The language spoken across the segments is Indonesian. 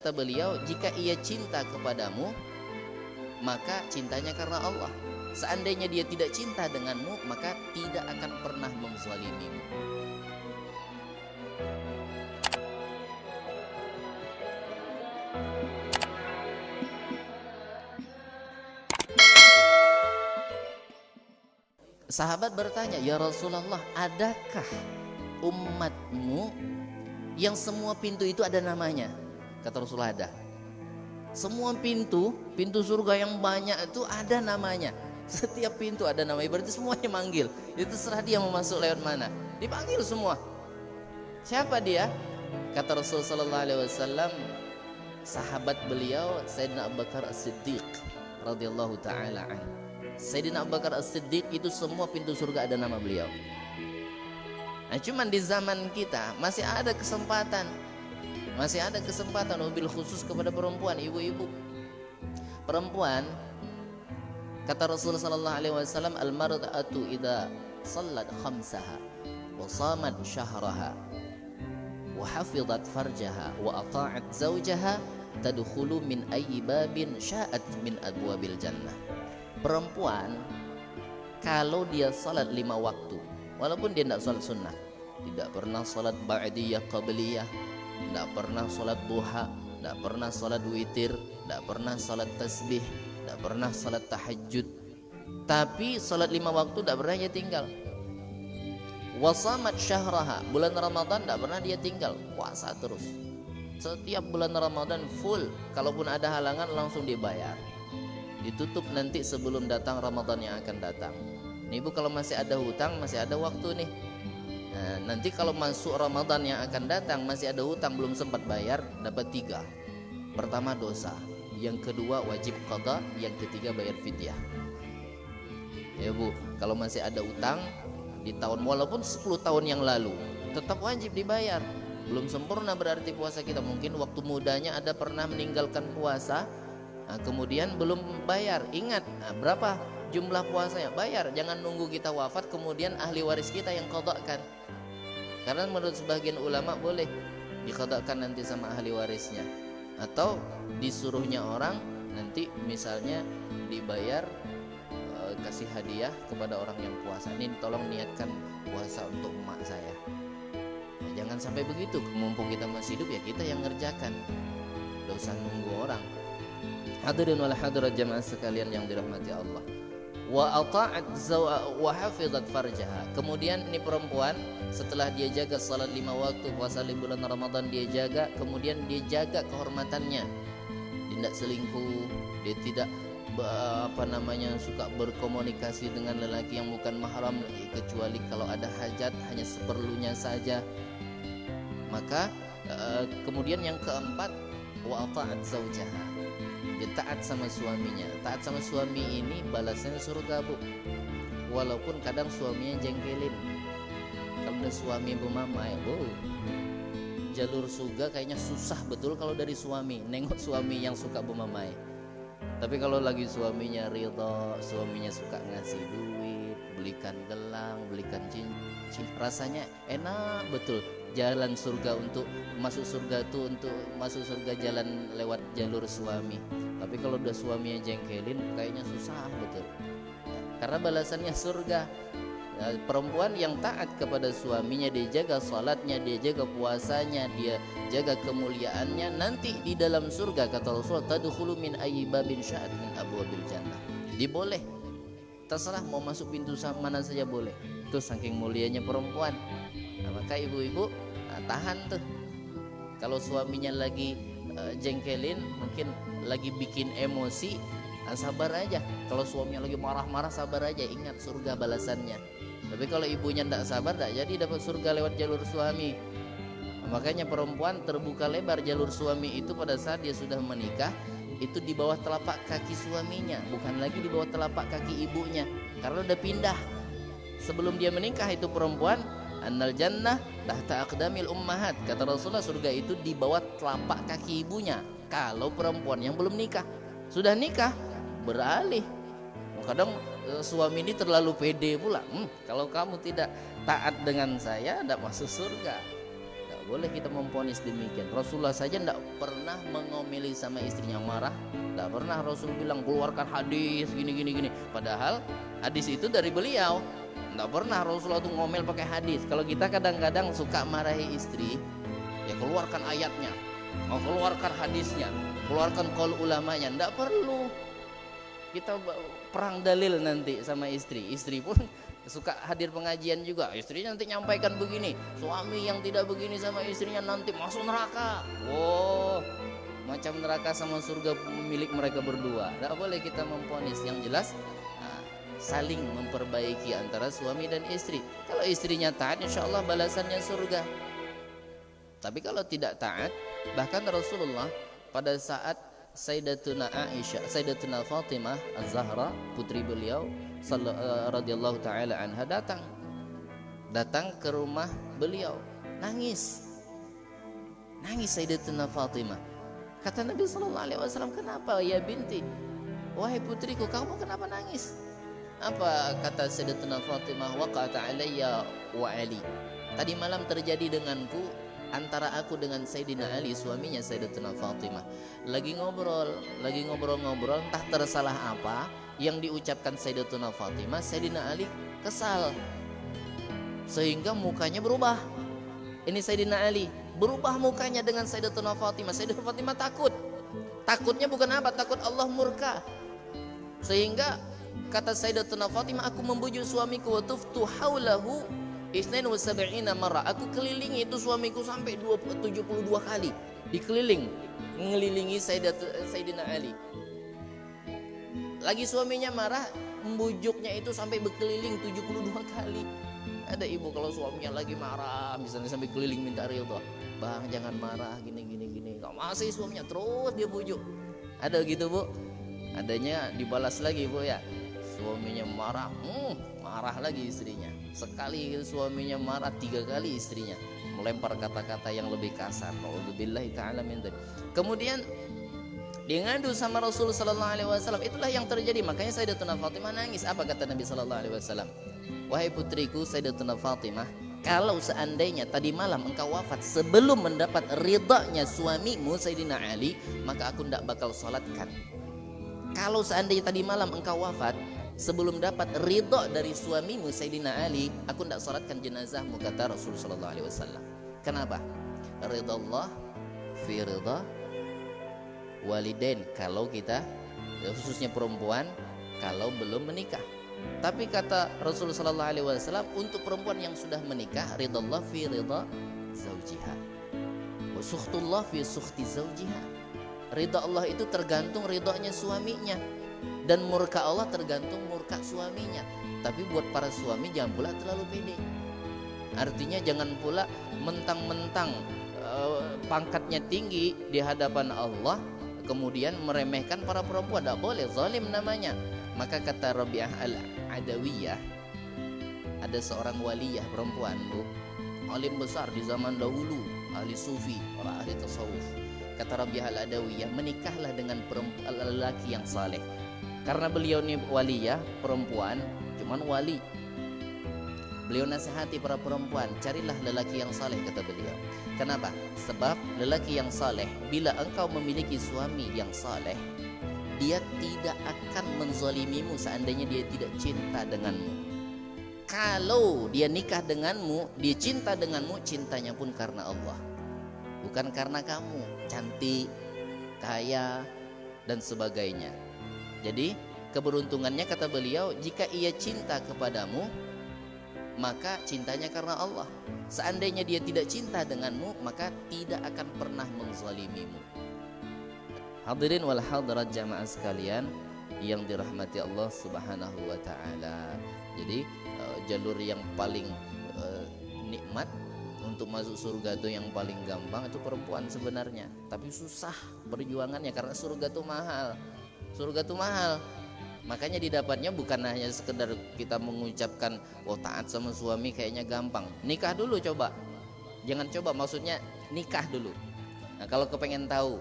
Kata beliau, jika ia cinta kepadamu, maka cintanya karena Allah. Seandainya dia tidak cinta denganmu, maka tidak akan pernah menzalimimu. Sahabat bertanya, ya Rasulullah, adakah umatmu yang semua pintu itu ada namanya? Kata Rasulullah, ada. Semua pintu surga yang banyak itu ada namanya. Setiap pintu ada namanya, berarti semuanya manggil. Itu terserah dia mau masuk lewat mana, dipanggil semua. Siapa dia? Kata Rasul sallallahu alaihi wasallam, sahabat beliau Sayyidina Abu Bakar As-Siddiq radhiyallahu taala anhu. Sayyidina Abu Bakar As-Siddiq itu semua pintu surga ada nama beliau. Nah, cuman di zaman kita masih ada kesempatan mobil khusus kepada perempuan, ibu-ibu. Perempuan, kata Rasul sallallahu alaihi wasallam, al-mar'atu idza sallat khamsaha wa shamat syahraha wa hafizat farjaha wa ata'at zawjaha tadkhulu min ayyi babin sya'at min abwabil jannah. Perempuan kalau dia salat 5 waktu, walaupun dia tidak salat sunnah, tidak pernah salat ba'diyah qabliyah, tidak pernah salat duha, tidak pernah salat witir, tidak pernah salat tasbih, tidak pernah salat tahajud, tapi salat 5 waktu tidak pernah dia tinggal. Wasamat syahraha, bulan Ramadan tidak pernah dia tinggal, puasa terus. Setiap bulan Ramadan full, kalaupun ada halangan langsung dibayar, ditutup nanti sebelum datang Ramadan yang akan datang. Nih ibu, kalau masih ada hutang, masih ada waktu nih. Nah, nanti kalau masuk Ramadan yang akan datang masih ada hutang belum sempat bayar, dapat 3. Pertama dosa, yang kedua wajib qada, yang ketiga bayar fidyah. Ya bu, kalau masih ada utang di tahun, walaupun 10 tahun yang lalu, tetap wajib dibayar. Belum sempurna berarti puasa kita, mungkin waktu mudanya ada pernah meninggalkan puasa, nah, kemudian belum bayar. Ingat, nah, berapa jumlah puasanya, bayar. Jangan nunggu kita wafat kemudian ahli waris kita yang qada'kan. Karena menurut sebagian ulama boleh diqada'kan nanti sama ahli warisnya, atau disuruhnya orang nanti misalnya dibayar, kasih hadiah kepada orang yang puasa. Ini tolong niatkan puasa untuk emak saya. Nah, jangan sampai begitu, mumpung kita masih hidup ya kita yang ngerjakan, tidak usah nunggu orang. Hadirin wal hadirat jamaah sekalian yang dirahmati Allah. Wa ata'at wa hafizat farjaha. Kemudian ini perempuan setelah dia jaga salat 5 waktu, puasa di bulan Ramadan dia jaga, kemudian dia jaga kehormatannya. Dia tidak selingkuh, dia tidak suka berkomunikasi dengan lelaki yang bukan mahram, kecuali kalau ada hajat, hanya seperlunya saja. Maka kemudian yang keempat, wa ata'at zawjaha, dia taat sama suaminya. Taat sama suami ini balasannya surga bu, walaupun kadang suaminya jengkelin. Kalau ada suami bemamai, jalur surga kayaknya susah betul kalau dari suami, nengok suami yang suka bemamai. Tapi kalau lagi suaminya ridho, suaminya suka ngasih duit, belikan gelang, belikan cincin, rasanya enak betul. Jalan surga, untuk masuk surga tuh, untuk masuk surga jalan lewat jalur suami. Tapi kalau udah suaminya jengkelin kayaknya susah betul, karena balasannya surga. Nah, perempuan yang taat kepada suaminya, dia jaga salatnya, dia jaga puasanya, dia jaga kemuliaannya, nanti di dalam surga kata Rasul, tadkhulu min ayyi babin sya'at min abwabil jannah. Dia boleh, terserah mau masuk pintu mana saja boleh. Itu saking mulianya perempuan. Nah, maka ibu-ibu tahan tuh. Kalau suaminya lagi jengkelin, mungkin lagi bikin emosi, sabar aja. Kalau suaminya lagi marah-marah, sabar aja, ingat surga balasannya. Tapi kalau ibunya tidak sabar, tidak jadi dapat surga lewat jalur suami. Makanya perempuan terbuka lebar jalur suami itu pada saat dia sudah menikah, itu di bawah telapak kaki suaminya, bukan lagi di bawah telapak kaki ibunya, karena udah pindah. Sebelum dia menikah itu perempuan, annal jannah tahta aqdamil ummahat, kata Rasulullah, surga itu di bawah telapak kaki ibunya. Kalau perempuan yang belum nikah, sudah nikah beralih. Kadang suami ini terlalu pede pula, kalau kamu tidak taat dengan saya tidak masuk surga. Tidak boleh kita memponis demikian. Rasulullah saja tidak pernah mengomeli sama istrinya, marah. Tidak pernah Rasul bilang keluarkan hadis gini. Padahal hadis itu dari beliau. Tidak pernah Rasulullah tuh ngomel pakai hadis. Kalau kita kadang-kadang suka marahi istri, ya keluarkan ayatnya, mau keluarkan hadisnya, keluarkan qaul ulamanya. Tidak perlu. Kita perang dalil nanti sama istri. Istri pun suka hadir pengajian juga, istrinya nanti nyampaikan begini, suami yang tidak begini sama istrinya nanti masuk neraka. Wow, macam neraka sama surga milik mereka berdua. Tidak boleh kita memponis. Yang jelas saling memperbaiki antara suami dan istri. Kalau istrinya taat, insya Allah balasannya surga. Tapi kalau tidak taat, bahkan Rasulullah pada saat Sayyidatuna Aisyah, Sayyidatuna Fatimah Az-Zahra, putri beliau radhiyallahu taala anha datang ke rumah beliau, nangis Sayyidatuna Fatimah. Kata Nabi sallallahu alaihi wasallam, "Kenapa ya binti? Wahai putriku, kamu kenapa nangis?" Apa kata Sayyidatuna Fatimah? "Waqa'ata alayya wa Ali." Tadi malam terjadi denganku antara aku dengan Sayyidina Ali, suaminya Sayyidatuna Fatimah. Lagi ngobrol, entah tersalah apa yang diucapkan Sayyidatuna Fatimah. Sayyidina Ali kesal sehingga mukanya berubah. Ini Sayyidina Ali berubah mukanya dengan Sayyidatuna Fatimah. Sayyidatuna Fatimah takutnya bukan apa, takut Allah murka. Sehingga kata Sayyidatuna Fatimah, aku membujuk suamiku, wa tuftu haulahu 72 marrah. Aku kelilingi itu suamiku sampai 72 kali. Mengelilingi Sayyidina Ali. Lagi suaminya marah, membujuknya itu sampai berkeliling 72 kali. Ada ibu kalau suaminya lagi marah, misalnya sampai keliling minta ridha, "Bang, jangan marah, gini." Kok masih suaminya terus dia bujuk. Ada gitu, Bu? Adanya dibalas lagi, Bu, ya. Suaminya marah, marah lagi istrinya. Sekali suaminya marah, 3 kali istrinya melempar kata-kata yang lebih kasar. Nauzubillahi ta'ala min dzalik. Kemudian dia ngadu sama Rasul sallallahu alaihi wasallam. Itulah yang terjadi. Makanya Sayyidatuna Fatimah nangis. Apa kata Nabi sallallahu alaihi wasallam? "Wahai putriku Sayyidatuna Fatimah, kalau seandainya tadi malam engkau wafat sebelum mendapat ridhanya suamimu Sayyidina Ali, maka aku tidak bakal salatkan. Kalau seandainya tadi malam engkau wafat sebelum dapat ridha dari suamimu Sayyidina Ali, aku tidak salatkan jenazahmu," kata Rasul sallallahu alaihi wasallam. Kenapa? Ridha Allah fi ridha walidain, kalau kita, khususnya perempuan, kalau belum menikah. Tapi kata Rasul sallallahu alaihi wasallam, untuk perempuan yang sudah menikah, ridha Allah fi ridha zaujiha wa sukhtullah fi sukhti zaujiha. Ridha Allah itu tergantung ridhanya suaminya, dan murka Allah tergantung murka suaminya. Tapi buat para suami jangan pula terlalu pede. Artinya jangan pula mentang-mentang pangkatnya tinggi di hadapan Allah, kemudian meremehkan para perempuan. Tidak boleh, zalim namanya. Maka kata Rabi'ah al-Adawiyah, ada seorang waliyah perempuan, Bu, alim besar di zaman dahulu, ahli sufi, orang ahli tasawuf. Kata Rabi'ah al-Adawiyah, menikahlah dengan lelaki yang saleh. Karena beliau ini waliyah perempuan, cuman wali. Beliau nasihati para perempuan, carilah lelaki yang saleh, kata beliau. Kenapa? Sebab lelaki yang saleh, bila engkau memiliki suami yang saleh, dia tidak akan menzalimimu seandainya dia tidak cinta denganmu. Kalau dia nikah denganmu, dia cinta denganmu, cintanya pun karena Allah, bukan karena kamu cantik, kaya, dan sebagainya. Jadi keberuntungannya, kata beliau, jika ia cinta kepadamu, maka cintanya karena Allah. Seandainya dia tidak cinta denganmu, maka tidak akan pernah menzalimimu. Hadirin wal hadirat jamaah sekalian yang dirahmati Allah Subhanahu wa taala. Jadi jalur yang paling nikmat untuk masuk surga itu, yang paling gampang itu perempuan sebenarnya. Tapi susah perjuangannya karena surga itu mahal. Surga itu mahal. Makanya didapatnya bukan hanya sekedar kita mengucapkan, "Oh, taat sama suami kayaknya gampang." Nikah dulu coba. Jangan coba, maksudnya nikah dulu. Nah, kalau kepengen tahu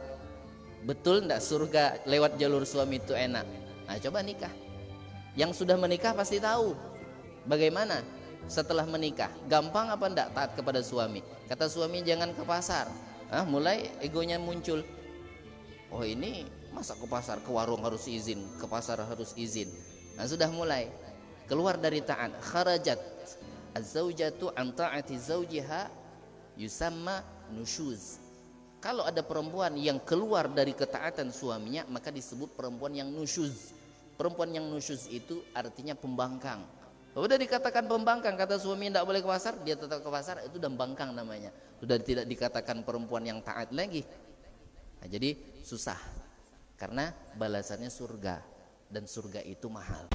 betul enggak surga lewat jalur suami itu enak, nah coba nikah. Yang sudah menikah pasti tahu bagaimana. setelah menikah, gampang apa enggak taat kepada suami? Kata suami jangan ke pasar. Mulai egonya muncul. Oh ini masa ke pasar, ke warung harus izin, ke pasar harus izin. Sudah mulai keluar dari taat. Kharajat az-zaujatu an ta'ati zaujiha yusamma nusyuz. Kalau ada perempuan yang keluar dari ketaatan suaminya, maka disebut perempuan yang nusyuz. Perempuan yang nusyuz itu artinya pembangkang. Sudah dikatakan pembangkang, kata suami tidak boleh ke pasar, dia tetap ke pasar, itu udah bangkang namanya. Sudah tidak dikatakan perempuan yang taat lagi. Jadi susah, karena balasannya surga, dan surga itu mahal.